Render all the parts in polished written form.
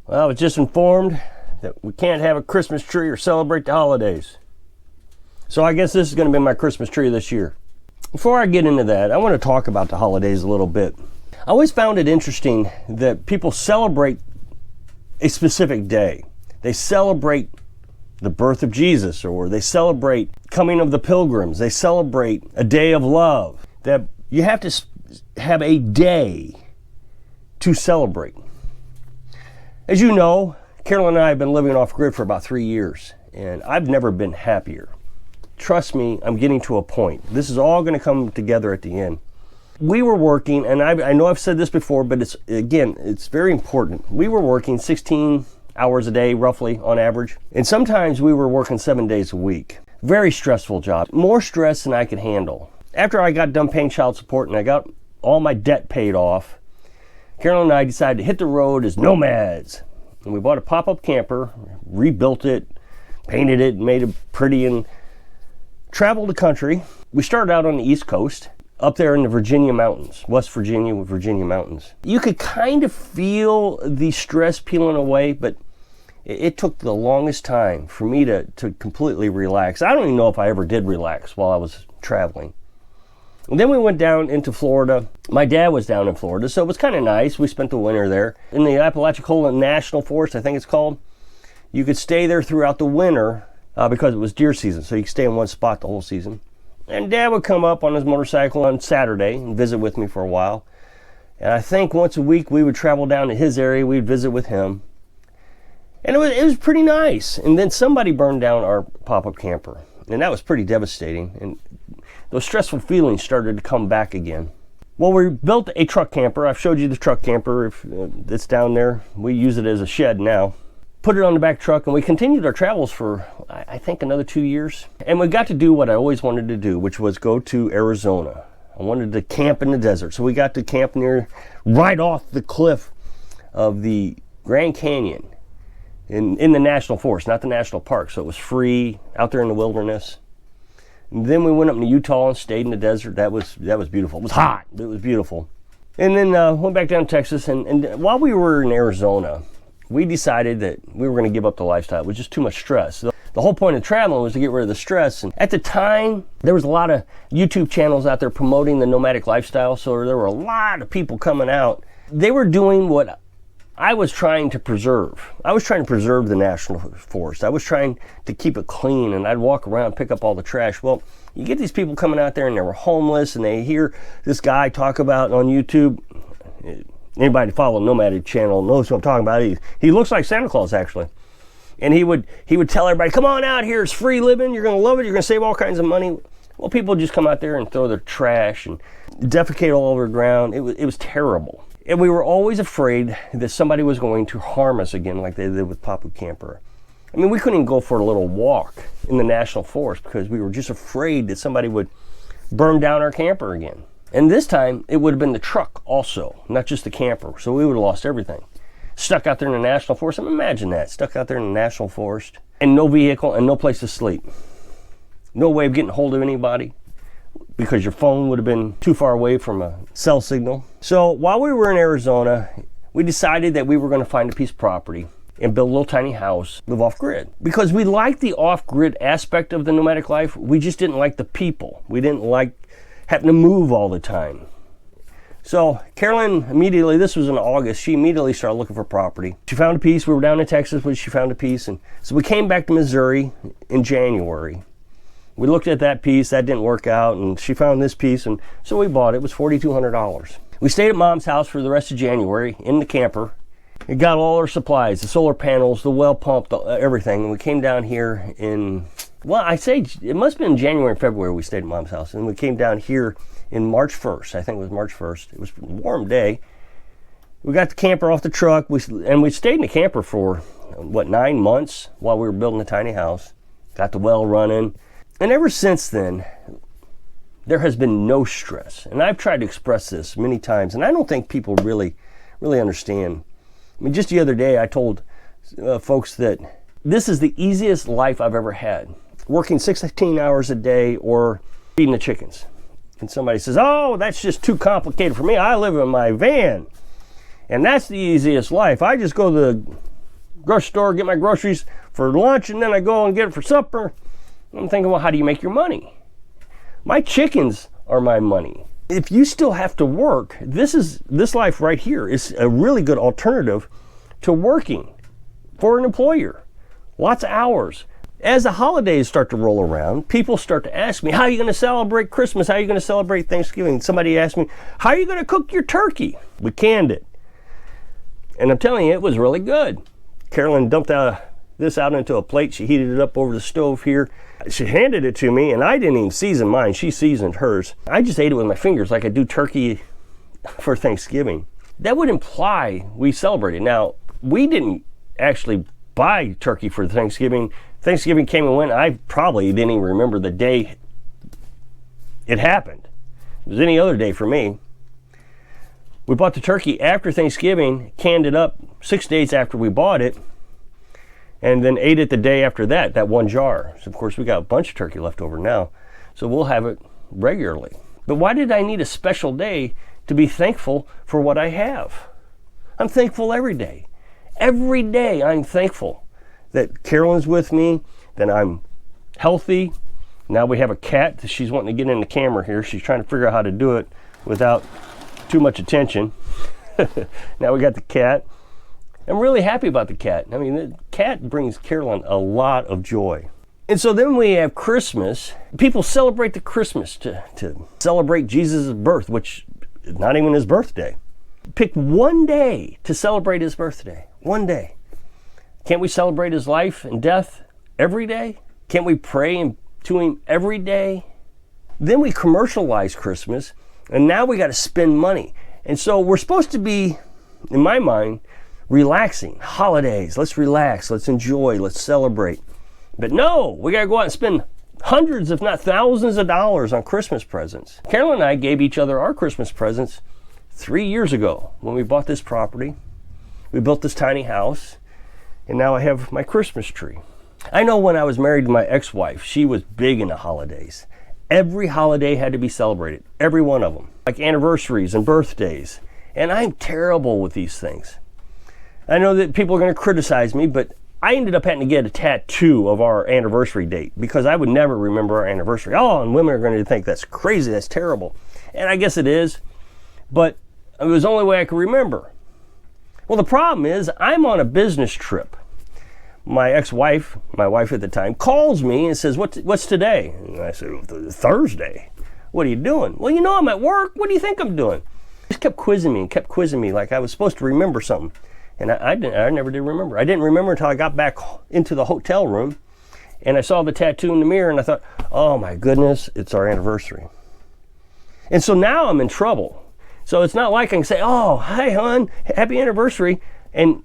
Well, I was just informed that we can't have a Christmas tree or celebrate the holidays. So I guess this is going to be my Christmas tree this year. Before I get into that, I want to talk about the holidays a little bit. I always found it interesting that people celebrate a specific day. They celebrate the birth of Jesus, or they celebrate coming of the pilgrims. They celebrate a day of love. That you have to have a day to celebrate. As you know, Carolyn and I have been living off grid for about 3 years, and I've never been happier. Trust me, I'm getting to a point. This is all going to come together at the end. We were working, and I know I've said this before, but it's very important. We were working 16 hours a day, roughly, on average. And sometimes we were working 7 days a week. Very stressful job. More stress than I could handle. After I got done paying child support and I got all my debt paid off, Carolyn and I decided to hit the road as nomads. And we bought a pop-up camper, rebuilt it, painted it, made it pretty, and traveled the country. We started out on the East Coast, up there in the Virginia mountains, West Virginia with Virginia mountains. You could kind of feel the stress peeling away, but it took the longest time for me to completely relax. I don't even know if I ever did relax while I was traveling. And then we went down into Florida. My dad was down in Florida, so it was kind of nice. We spent the winter there. In the Apalachicola National Forest, I think it's called, you could stay there throughout the winter because it was deer season, so you could stay in one spot the whole season. And Dad would come up on his motorcycle on Saturday and visit with me for a while. And I think once a week we would travel down to his area, we'd visit with him. And it was pretty nice. And then somebody burned down our pop-up camper. And that was pretty devastating. And those stressful feelings started to come back again. Well, we built a truck camper. I've showed you the truck camper. It's down there. We use it as a shed now. Put it on the back truck, and we continued our travels for, I think, another 2 years. And we got to do what I always wanted to do, which was go to Arizona. I wanted to camp in the desert. So we got to camp right off the cliff of the Grand Canyon in the National Forest, not the National Park. So it was free, out there in the wilderness. And then we went up to Utah and stayed in the desert. That was beautiful. It was hot, but it was beautiful. And then went back down to Texas. And while we were in Arizona, we decided that we were going to give up the lifestyle. It was just too much stress. The whole point of traveling was to get rid of the stress. And at the time, there was a lot of YouTube channels out there promoting the nomadic lifestyle. So there were a lot of people coming out. They were doing what I was trying to preserve. I was trying to preserve the national forest. I was trying to keep it clean, and I'd walk around and pick up all the trash. Well, you get these people coming out there and they were homeless, and they hear this guy talk about on YouTube. Anybody follow Nomadic channel knows what I'm talking about. He looks like Santa Claus, actually. And he would tell everybody, come on out here, it's free living, you're gonna love it, you're gonna save all kinds of money. Well, people just come out there and throw their trash and defecate all over the ground. It was terrible. And we were always afraid that somebody was going to harm us again like they did with Pop-Up Camper. I mean, we couldn't even go for a little walk in the National Forest because we were just afraid that somebody would burn down our camper again. And this time, it would have been the truck also, not just the camper. So we would have lost everything. Stuck out there in the National Forest. I mean, imagine that, stuck out there in the National Forest and no vehicle and no place to sleep. No way of getting a hold of anybody because your phone would have been too far away from a cell signal. So while we were in Arizona, we decided that we were going to find a piece of property and build a little tiny house, live off-grid. Because we liked the off-grid aspect of the nomadic life, we just didn't like the people. We didn't like having to move all the time. So Carolyn immediately, this was in August, she immediately started looking for property. She found a piece. We were down in Texas, but she found a piece. And so we came back to Missouri in January. We looked at that piece, that didn't work out, and she found this piece, and so we bought it. It was $4,200. We stayed at Mom's house for the rest of January in the camper. We got all our supplies, the solar panels, the well pump, everything. And we came down here in, well, I say it must have been January and February we stayed at Mom's house. And we came down here in March 1st. I think it was March 1st. It was a warm day. We got the camper off the truck, and we stayed in the camper for, 9 months while we were building the tiny house. Got the well running. And ever since then, there has been no stress. And I've tried to express this many times, and I don't think people really understand. I mean, just the other day, I told folks that this is the easiest life I've ever had. Working 16 hours a day or feeding the chickens. And somebody says, oh, that's just too complicated for me. I live in my van. And that's the easiest life. I just go to the grocery store, get my groceries for lunch, and then I go and get it for supper. I'm thinking, well, how do you make your money? My chickens are my money. If you still have to work, this life right here is a really good alternative to working for an employer. Lots of hours. As the holidays start to roll around, people start to ask me, how are you going to celebrate Christmas? How are you going to celebrate Thanksgiving? Somebody asked me, how are you going to cook your turkey? We canned it. And I'm telling you, it was really good. Carolyn dumped this out into a plate. She heated it up over the stove here. She handed it to me, and I didn't even season mine. She seasoned hers. I just ate it with my fingers like I do turkey for Thanksgiving. That would imply we celebrated. Now, we didn't actually buy turkey for Thanksgiving. Thanksgiving came and went. I probably didn't even remember the day it happened. It was any other day for me. We bought the turkey after Thanksgiving, canned it up 6 days after we bought it, and then ate it the day after that one jar. So of course we got a bunch of turkey left over now, so we'll have it regularly. But why did I need a special day to be thankful for what I have? I'm thankful every day. Every day I'm thankful that Carolyn's with me, that I'm healthy. Now we have a cat. She's wanting to get in the camera here. She's trying to figure out how to do it without too much attention. Now we got the cat. I'm really happy about the cat. I mean, the cat brings Carolyn a lot of joy. And so then we have Christmas. People celebrate the Christmas to celebrate Jesus' birth, which is not even his birthday. Pick one day to celebrate his birthday. One day. Can't we celebrate his life and death every day? Can't we pray to him every day? Then we commercialize Christmas, and now we got to spend money. And so we're supposed to be, in my mind, relaxing. Holidays, let's relax, let's enjoy, let's celebrate. But no, we got to go out and spend hundreds, if not thousands of dollars on Christmas presents. Carolyn and I gave each other our Christmas presents 3 years ago when we bought this property. We built this tiny house. And now I have my Christmas tree. I know when I was married to my ex-wife, she was big in the holidays. Every holiday had to be celebrated, every one of them, like anniversaries and birthdays. And I'm terrible with these things. I know that people are going to criticize me, but I ended up having to get a tattoo of our anniversary date because I would never remember our anniversary. Oh, and women are going to think that's crazy, that's terrible. And I guess it is, but it was the only way I could remember. Well, the problem is I'm on a business trip. My ex-wife, my wife at the time, calls me and says, what's today? And I said, Thursday. What are you doing? Well, you know I'm at work. What do you think I'm doing? Just kept quizzing me like I was supposed to remember something. And I never did remember. I didn't remember until I got back into the hotel room and I saw the tattoo in the mirror and I thought, oh my goodness, it's our anniversary. And so now I'm in trouble. So it's not like I can say, oh, hi, hon, happy anniversary, and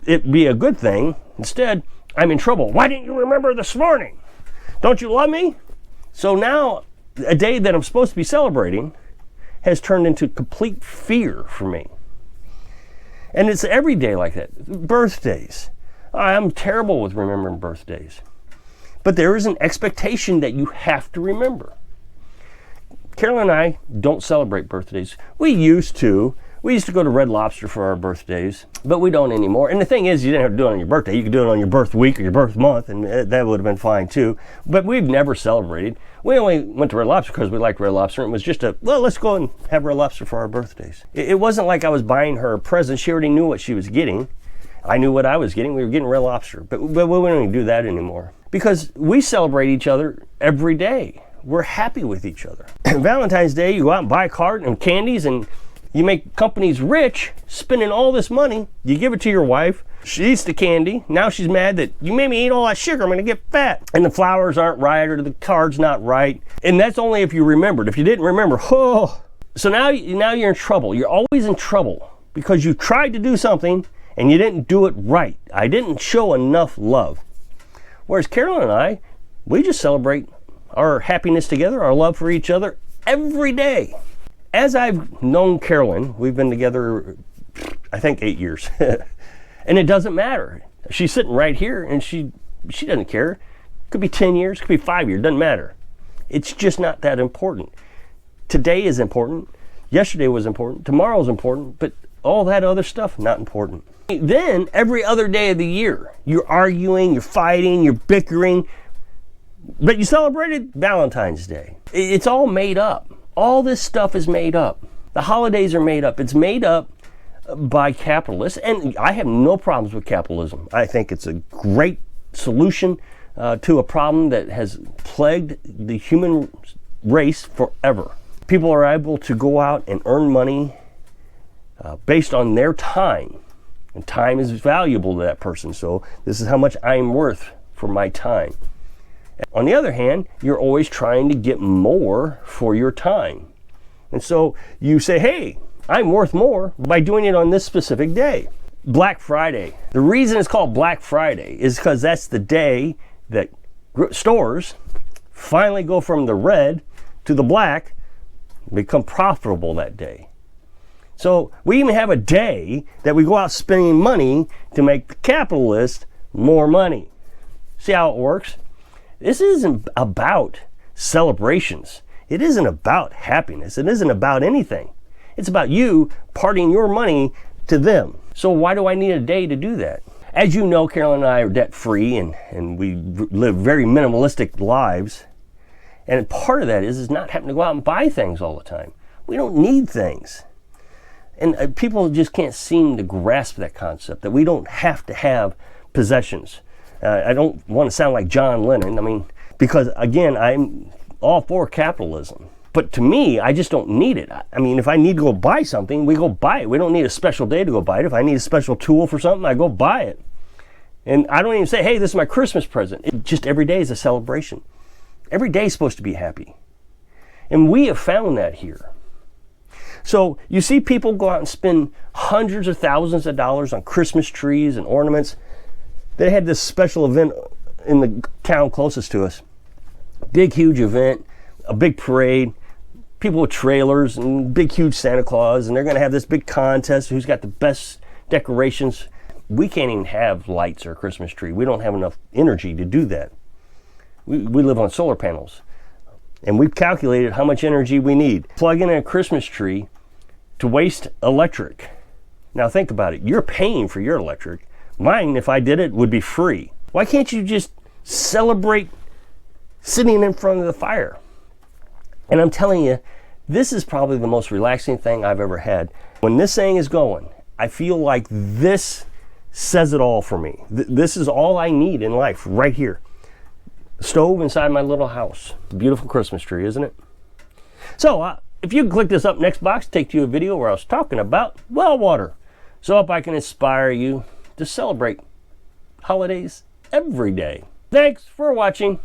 it be a good thing. Instead, I'm in trouble. Why didn't you remember this morning? Don't you love me? So now, a day that I'm supposed to be celebrating has turned into complete fear for me. And it's every day like that. Birthdays. I'm terrible with remembering birthdays. But there is an expectation that you have to remember. Carolyn and I don't celebrate birthdays. We used to. We used to go to Red Lobster for our birthdays, but we don't anymore. And the thing is, you didn't have to do it on your birthday. You could do it on your birth week or your birth month, and that would have been fine too. But we've never celebrated. We only went to Red Lobster because we liked Red Lobster. And it was just let's go and have Red Lobster for our birthdays. It wasn't like I was buying her a present. She already knew what she was getting. I knew what I was getting. We were getting Red Lobster. But we don't even do that anymore because we celebrate each other every day. We're happy with each other. Valentine's Day, you go out and buy a cart and candies and you make companies rich spending all this money. You give it to your wife. She eats the candy. Now she's mad that you made me eat all that sugar. I'm going to get fat. And the flowers aren't right or the card's not right. And that's only if you remembered. If you didn't remember, oh. So now you're in trouble. You're always in trouble because you tried to do something and you didn't do it right. I didn't show enough love. Whereas Carolyn and I, we just celebrate our happiness together, our love for each other every day. As I've known Carolyn, we've been together, I think 8 years. And it doesn't matter. She's sitting right here and she doesn't care. Could be 10 years, could be 5 years, doesn't matter. It's just not that important. Today is important. Yesterday was important. Tomorrow's important. But all that other stuff, not important. Then every other day of the year, you're arguing, you're fighting, you're bickering, but you celebrated Valentine's Day. It's all made up. All this stuff is made up. The holidays are made up. It's made up by capitalists, and I have no problems with capitalism. I think it's a great solution to a problem that has plagued the human race forever. People are able to go out and earn money based on their time, and time is valuable to that person, so this is how much I'm worth for my time. On the other hand, you're always trying to get more for your time, and so you say, hey, I'm worth more by doing it on this specific day. Black Friday. The reason it's called Black Friday is because that's the day that stores finally go from the red to the black, become profitable that day. So we even have a day that we go out spending money to make the capitalist more money. See how it works? This isn't about celebrations. It isn't about happiness. It isn't about anything. It's about you parting your money to them. So why do I need a day to do that? As you know, Carolyn and I are debt-free, and we live very minimalistic lives. And part of that is not having to go out and buy things all the time. We don't need things. And people just can't seem to grasp that concept, that we don't have to have possessions. I don't want to sound like John Lennon, because again, I'm all for capitalism. But to me, I just don't need it. I mean, if I need to go buy something, we go buy it. We don't need a special day to go buy it. If I need a special tool for something, I go buy it. And I don't even say, hey, this is my Christmas present. Just every day is a celebration. Every day is supposed to be happy. And we have found that here. So you see people go out and spend hundreds of thousands of dollars on Christmas trees and ornaments. They had this special event in the town closest to us. Big, huge event, a big parade, people with trailers and big, huge Santa Claus, and they're going to have this big contest, who's got the best decorations. We can't even have lights or a Christmas tree. We don't have enough energy to do that. We live on solar panels, and we've calculated how much energy we need. Plug in a Christmas tree to waste electric. Now think about it. You're paying for your electric. Mine, if I did it, would be free. Why can't you just celebrate sitting in front of the fire? And I'm telling you, this is probably the most relaxing thing I've ever had. When this thing is going, I feel like this says it all for me. This is all I need in life, right here. Stove inside my little house. Beautiful Christmas tree, isn't it? So, if you click this up next box, take you to a video where I was talking about well water. So I hope I can inspire you to celebrate holidays every day. Thanks for watching.